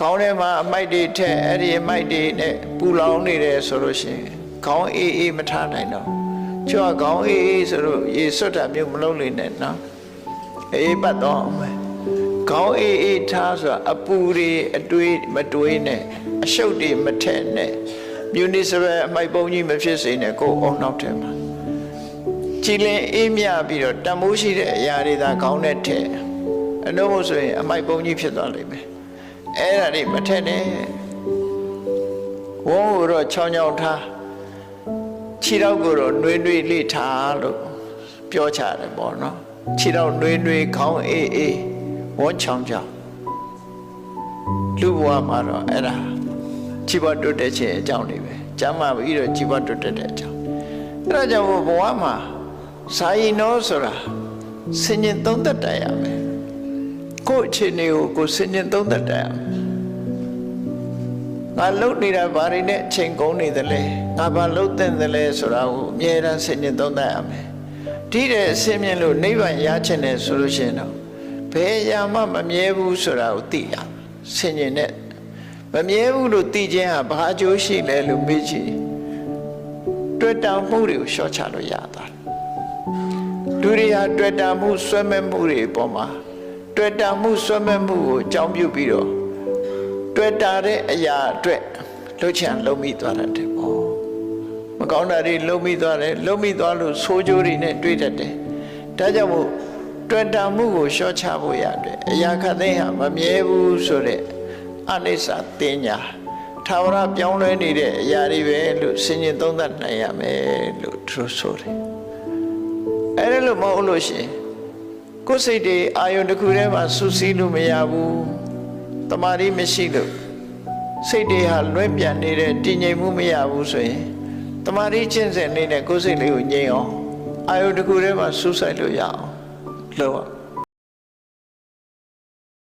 ခေါင်းထဲမှာအမိုက်တွေထက်အဲ့ဒီအမိုက်တွေနဲ့ပူလောင်နေတယ်ဆိုလို့ရှိရင်ခေါင်းအေးအေးမထားနိုင်တော့ကျွတ်ခေါင်းအေးအေးဆိုလို့ရေစွတ်တာမျိုးမလုပ်နိုင်နဲ့နော်အေးပတ်တော့မယ်ခေါင်းအေးအေးထားဆိုတာအပူတွေအတွေးမတွေးနဲ့အရှုပ်တွေမထက်နဲ့မြူနီစပယ်အမိုက်ပုံကြီးမဖြစ်စေနဲ့ကိုယ်အောင်နောက်ထဲမှာကြည်လင်အေးမြပြီးတော့တန်မိုးရှိတဲ့အရာတွေသာခေါင်းနဲ့ထည့်အလို့မို့ဆိုရင်အမိုက်ပုံကြီးဖြစ်သွားလိမ့်မယ်အဲ့ဒါတွေမထက်နဲ့ဝုန်းကိုတော့ချောင်းချောင်းထားခြေထောက်ကိုတော့နှွေးနှွေးလေးထားလို့ပြောချတယ်ပေါ့နော်ခြေထောက်နှွေးနှွေးခေါင်းအေးအေးဝန်းချောင်းချောင်းလူဘဝမှာတော့အဲ့ဒါជីវတုတ်တဲ့ခြင်းအကြောင်းတွေပဲကျမ်းမာပြီးတော့ជីវတုတ်တဲ့အကြောင်းအဲ့ဒါကြောင့်ဘဝမှာဇာယီနောဆိုတာဆင်ញင်သုံးသက်တတ်ရမယ်ကိုယ့်အခြေအနေကိုကိုယ်ဆင်ញင်သုံးသက်တတ်ရမယ်ငါလှုပ်နေတာဘာတွေနဲ့ချိန်ကုန်နေသလဲငါဘာလှုပ်တဲ့သလဲဆိုတာကိုအမြဲတမ်းဆင်ញင်သုံးသက်ရမယ်ဒီတဲ့အစင်းမြင်လို့နိဗ္ဗာန်ရချင်တယ်ဆိုလို့ရှိရင်တော့ဘယ်ရာမှမမြဲဘူးဆိုတာကိုသိရဆင်ញင်နဲ့မမြဲဘူးလို့သိခြင်းဟာဘာအကျိုးရှိလဲလို့မေးကြည့်တွေ့တာမှုတွေကိုလျှော့ချလို့ရတာလူတွေဟာတွေ့တာမှုဆွဲမဲ့မှုတွေအပေါ်မှာတွေ့တာမှုဆွဲမဲ့မှုကိုအကြောင်းပြုပြီးတော့တွေ့တာတဲ့အရာအတွက်လှုပ်ချင်လှုပ်မိသွားတတ်တယ်ပေါ့မကောင်းတာတွေလှုပ်မိသွားတယ်လှုပ်မိသွားလို့ဆိုးကျိုးတွေနဲ့တွေ့တတ်တယ်ဒါကြောင့်မို့တွေ့တာမှုကိုလျှော့ချဖို့ရတယ်အရာခတ်သိမ်းဟာမမြဲဘူးဆိုတဲ့အနိစ္စတင်ညာထာဝရပြောင်းလဲနေတဲ့အရာတွေပဲလို့ဆင်ញင်သုံးသပ်နိုင်ရမယ်လို့သူဆိုတယ်အဲ့ဒါလို့မဟုတ်လို့ရှိရင်ကိုယ်စိတ်တွေအာယုန်တစ်ခုထဲမှာစူးစီးလို့မရဘူးတမာရီမရှိလို့စိတ်တွေဟာလွဲပြန်နေတဲ့တည်ငြိမ်မှုမရဘူးဆိုရင်တမာရီကျင့်စဉ်နေတဲ့ကိုယ်စိတ်လေးကိုငြိမ်အောင်အာယုန်တစ်ခုထဲမှာစူးစိုက်လို့ရအောင်လုပ်ရ